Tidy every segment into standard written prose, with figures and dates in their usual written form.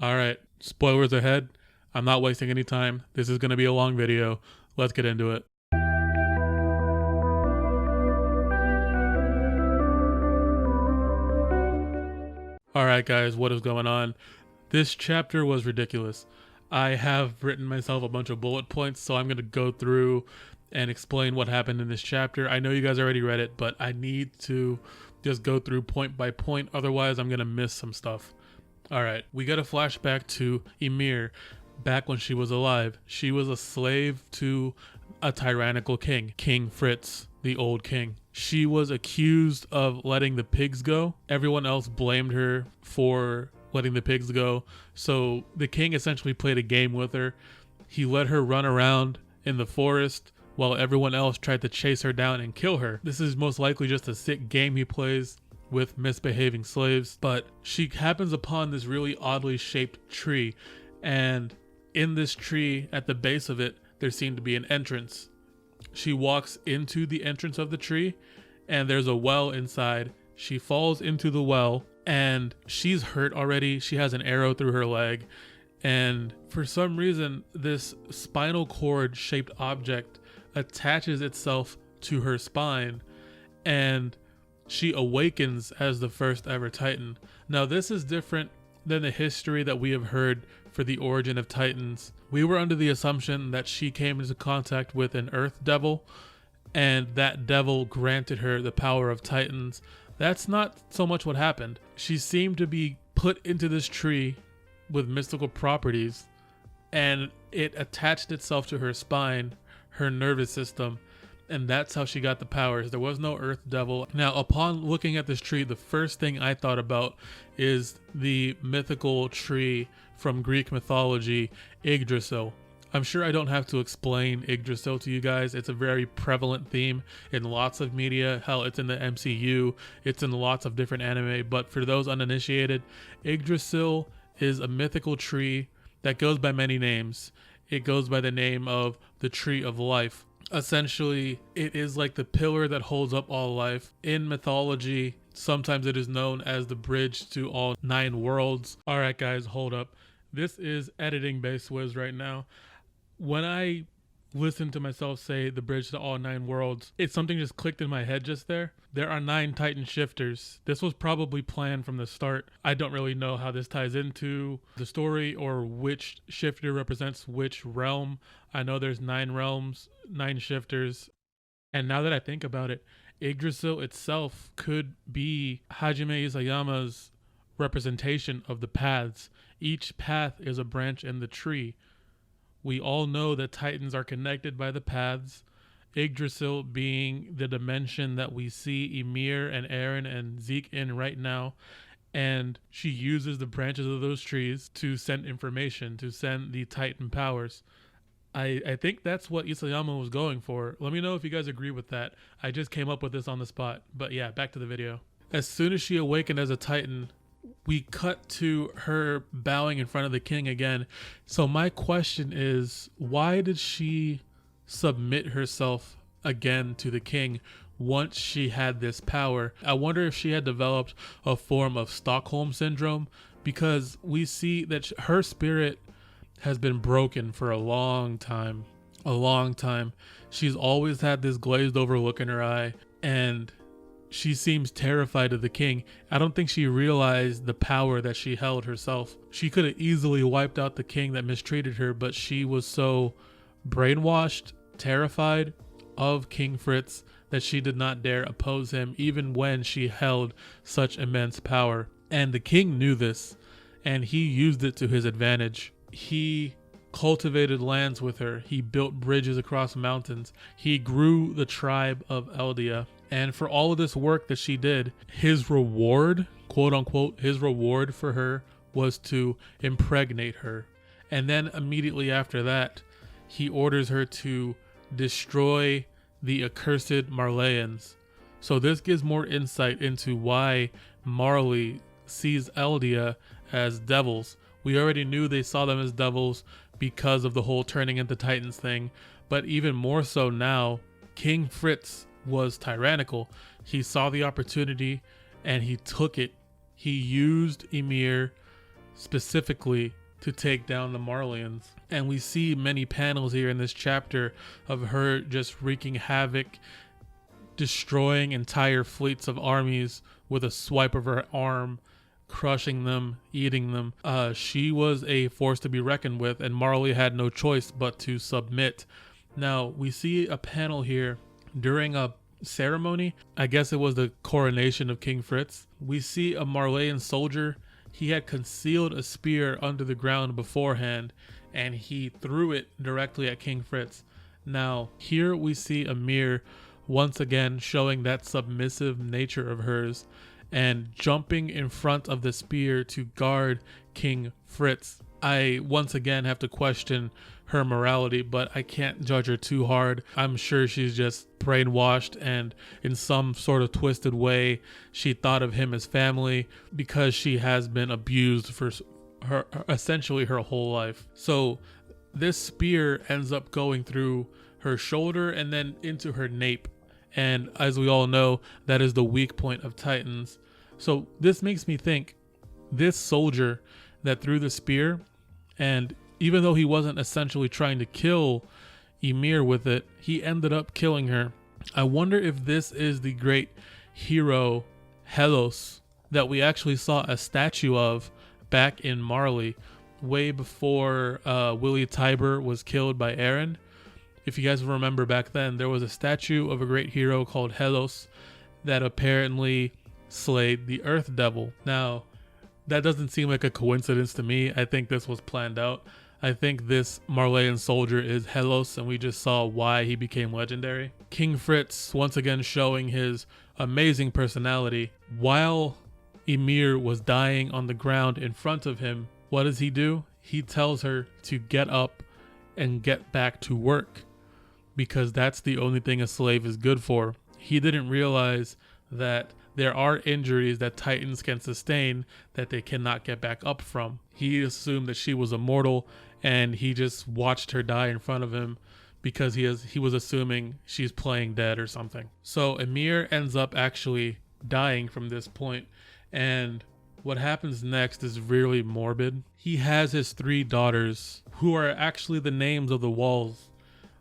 All right, spoilers ahead. I'm not wasting any time. This is going to be a long video. Let's get into it. All right, guys, what is going on? This chapter was ridiculous. I have written myself a bunch of bullet points, so I'm going to go through and explain what happened in this chapter. I know you guys already read it, but I need to just go through point by point. Otherwise, I'm going to miss some stuff. All right, we got a flashback to Ymir back when she was alive. She was a slave to a tyrannical king, King Fritz, the old king. She was accused of letting the pigs go. Everyone else blamed her for letting the pigs go. So the king essentially played a game with her. He let her run around in the forest while everyone else tried to chase her down and kill her. This is most likely just a sick game he plays with misbehaving slaves, but she happens upon this really oddly shaped tree, and in this tree, at the base of it, there seemed to be an entrance. She walks into the entrance of the tree, and there's a well inside. She falls into the well, and she's hurt already. She has an arrow through her leg, and for some reason, this spinal cord shaped object attaches itself to her spine, and she awakens as the first ever Titan. Now, this is different than the history that we have heard for the origin of Titans. We were under the assumption that she came into contact with an earth devil, and that devil granted her the power of Titans. That's not so much what happened. She seemed to be put into this tree with mystical properties, and it attached itself to her spine, her nervous system, and that's how she got the powers. There was no earth devil. Now, upon looking at this tree, the first thing I thought about is the mythical tree from Greek mythology, Yggdrasil. I'm sure I don't have to explain Yggdrasil to you guys. It's a very prevalent theme in lots of media. Hell, it's in the MCU. It's in lots of different anime. But for those uninitiated, Yggdrasil is a mythical tree that goes by many names. It goes by the name of the Tree of Life. Essentially, it is like the pillar that holds up all life. In mythology, sometimes it is known as the bridge to all 9 worlds. All right, guys, hold up. This is editing BassWiz right now. When I listen to myself say the bridge to all 9 worlds, something just clicked in my head just there. There are 9 Titan shifters. This was probably planned from the start. I don't really know how this ties into the story or which shifter represents which realm. I know there's 9 realms, 9 shifters. And now that I think about it, Yggdrasil itself could be Hajime Isayama's representation of the paths. Each path is a branch in the tree. We all know that Titans are connected by the paths, Yggdrasil being the dimension that we see Ymir and Eren and Zeke in right now, and she uses the branches of those trees to send information, to send the Titan powers. I think that's what Isayama was going for. Let me know if you guys agree with that. I just came up with this on the spot. But yeah, back to the video. As soon as she awakened as a Titan, we cut to her bowing in front of the king again. So my question is, why did she submit herself again to the king once she had this power? I wonder if she had developed a form of Stockholm syndrome, because we see that her spirit has been broken for a long time. She's always had this glazed over look in her eye, and she seems terrified of the king. I don't think she realized the power that she held herself. She could have easily wiped out the king that mistreated her, but she was so brainwashed, terrified of King Fritz, that she did not dare oppose him even when she held such immense power. And the king knew this, and he used it to his advantage. He cultivated lands with her. He built bridges across mountains. He grew the tribe of Eldia. And for all of this work that she did, his reward, quote unquote, his reward for her was to impregnate her. And then immediately after that, he orders her to destroy the accursed Marleyans. So this gives more insight into why Marley sees Eldia as devils. We already knew they saw them as devils because of the whole turning into Titans thing, but even more so now, King Fritz was tyrannical. He saw the opportunity and he took it. He used Ymir specifically to take down the Marleyans. And we see many panels here in this chapter of her just wreaking havoc, destroying entire fleets of armies with a swipe of her arm, crushing them, eating them. She was a force to be reckoned with, and Marley had no choice but to submit. Now, we see a panel here during a ceremony. I guess it was the coronation of King Fritz. We see a Marleyan soldier. He had concealed a spear under the ground beforehand, and he threw it directly at King Fritz. Now, here we see Ymir once again showing that submissive nature of hers and jumping in front of the spear to guard King Fritz. I once again have to question her morality, but I can't judge her too hard. I'm sure she's just brainwashed, and in some sort of twisted way, she thought of him as family because she has been abused for her essentially her whole life. So this spear ends up going through her shoulder and then into her nape. And as we all know, that is the weak point of Titans. So this makes me think this soldier that threw the spear, and even though he wasn't essentially trying to kill Ymir with it, he ended up killing her. I wonder if this is the great hero Helos that we actually saw a statue of back in Marley, way before Willie Tiber was killed by Eren. If you guys remember back then, there was a statue of a great hero called Helos that apparently slayed the Earth Devil. Now, that doesn't seem like a coincidence to me. I think this was planned out. I think this Marleyan soldier is Helos, and we just saw why he became legendary. King Fritz once again showing his amazing personality. While Ymir was dying on the ground in front of him, what does he do? He tells her to get up and get back to work, because that's the only thing a slave is good for. He didn't realize that there are injuries that Titans can sustain that they cannot get back up from. He assumed that she was immortal, and he just watched her die in front of him because he was assuming she's playing dead or something. So Ymir ends up actually dying from this point, and what happens next is really morbid. He has his 3 daughters, who are actually the names of the walls: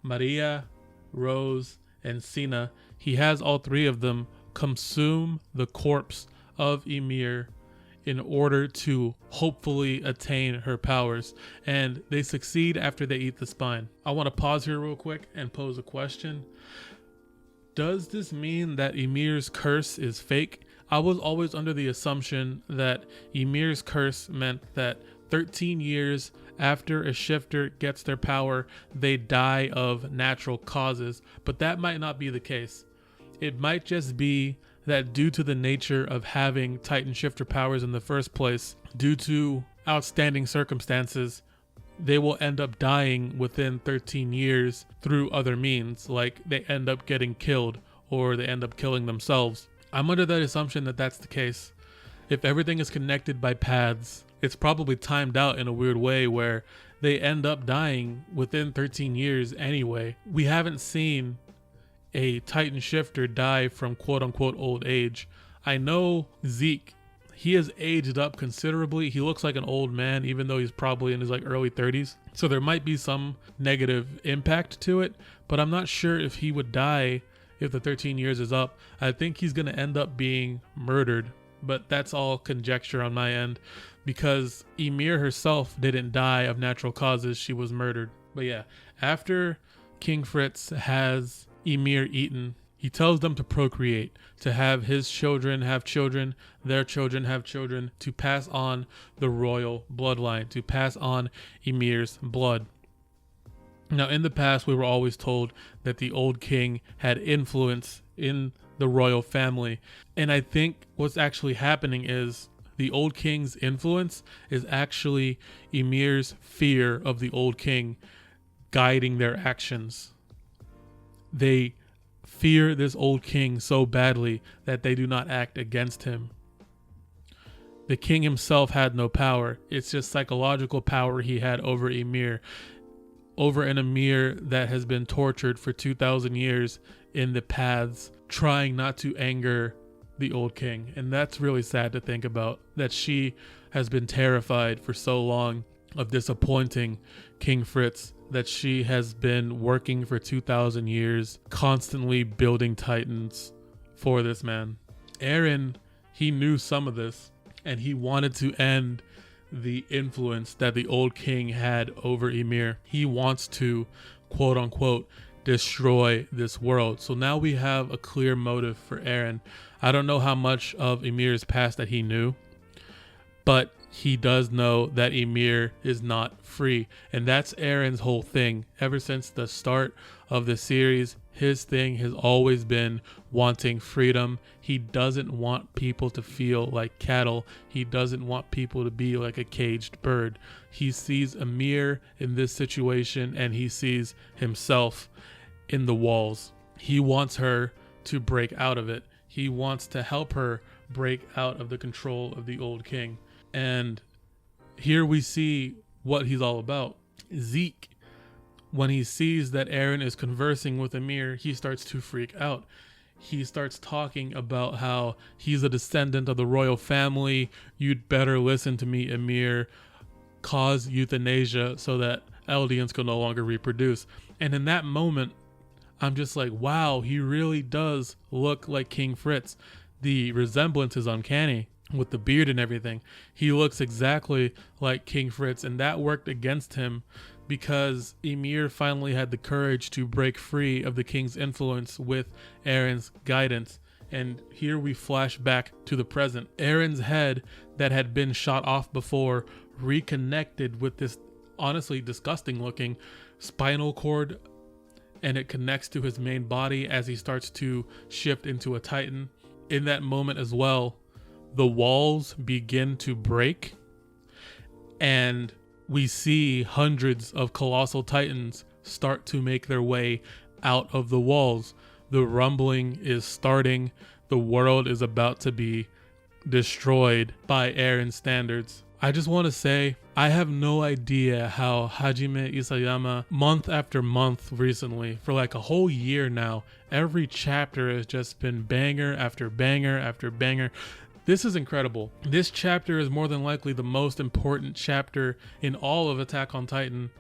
Maria, Rose, and Sina. He has all 3 of them consume the corpse of Ymir in order to hopefully attain her powers, and they succeed after they eat the spine. I want to pause here real quick and pose a question. Does this mean that Ymirs Curse is fake? I was always under the assumption that Ymirs Curse meant that 13 years after a shifter gets their power, they die of natural causes, but that might not be the case. It might just be that due to the nature of having Titan shifter powers in the first place, due to outstanding circumstances, they will end up dying within 13 years through other means, like they end up getting killed or they end up killing themselves. I'm under the assumption that that's the case. If everything is connected by paths, it's probably timed out in a weird way where they end up dying within 13 years anyway. We haven't seen a Titan shifter die from quote-unquote old age. I know Zeke, he has aged up considerably. He looks like an old man, even though he's probably in his early 30s. So there might be some negative impact to it, but I'm not sure if he would die if the 13 years is up. I think he's going to end up being murdered, but that's all conjecture on my end, because Ymir herself didn't die of natural causes. She was murdered. But yeah, after King Fritz has Ymir eaten, he tells them to procreate, to have his children have children, their children have children, to pass on the royal bloodline, to pass on Ymir's blood. Now, in the past, we were always told that the old king had influence in the royal family, and I think what's actually happening is the old king's influence is actually Ymir's fear of the old king guiding their actions. They fear this old king so badly that they do not act against him. The king himself had no power. It's just psychological power he had over Ymir. Over an Ymir that has been tortured for 2,000 years in the paths, trying not to anger the old king. And that's really sad to think about, that she has been terrified for so long of disappointing King Fritz that she has been working for 2,000 years, constantly building titans for this man. Eren, he knew some of this, and he wanted to end the influence that the old king had over Ymir. He wants to, quote unquote, destroy this world. So now we have a clear motive for Eren. I don't know how much of Ymir's past that he knew, but he does know that Ymir is not free. And that's Eren's whole thing. Ever since the start of the series, his thing has always been wanting freedom. He doesn't want people to feel like cattle. He doesn't want people to be like a caged bird. He sees Ymir in this situation, and he sees himself in the walls. He wants her to break out of it. He wants to help her break out of the control of the old king. And here we see what he's all about. Zeke, when he sees that Eren is conversing with Ymir, he starts to freak out. He starts talking about how he's a descendant of the royal family. You'd better listen to me, Ymir. Cause euthanasia so that Eldians can no longer reproduce. And in that moment, I'm just like, wow, he really does look like King Fritz. The resemblance is uncanny. With the beard and everything, he looks exactly like King Fritz, and that worked against him because Ymir finally had the courage to break free of the king's influence with Eren's guidance. And here we flash back to the present. Eren's head that had been shot off before reconnected with this honestly disgusting looking spinal cord, and it connects to his main body as he starts to shift into a titan. In that moment as well, the walls begin to break, and we see hundreds of colossal titans start to make their way out of the walls. The rumbling is starting. The world is about to be destroyed by Eren's standards. I just want to say, I have no idea how Hajime Isayama, month after month recently, for like a whole year now, every chapter has just been banger after banger after banger. This is incredible. This chapter is more than likely the most important chapter in all of Attack on Titan.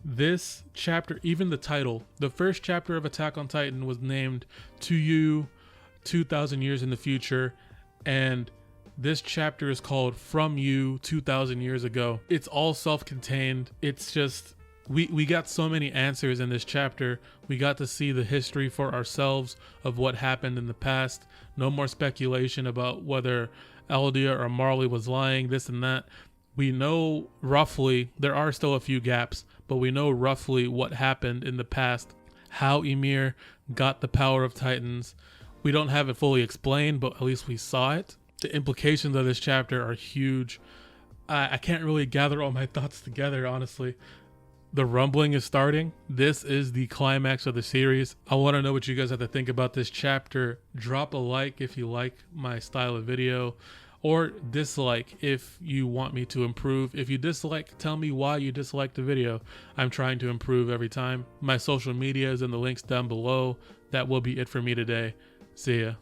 This chapter, even the title, the first chapter of Attack on Titan was named To You 2,000 Years in the Future, and this chapter is called From You 2,000 Years Ago. It's all self-contained. It's just, we got so many answers in this chapter. We got to see the history for ourselves of what happened in the past. No more speculation about whether Eldia or Marley was lying, this and that. We know roughly, there are still a few gaps, but we know roughly what happened in the past, how Ymir got the power of Titans. We don't have it fully explained, but at least we saw it. The implications of this chapter are huge. I can't really gather all my thoughts together, honestly. The rumbling is starting. This is the climax of the series. I want to know what you guys have to think about this chapter. Drop a like if you like my style of video, or dislike if you want me to improve. If you dislike, tell me why you disliked the video. I'm trying to improve every time. My social media is in the links down below. That will be it for me today. See ya.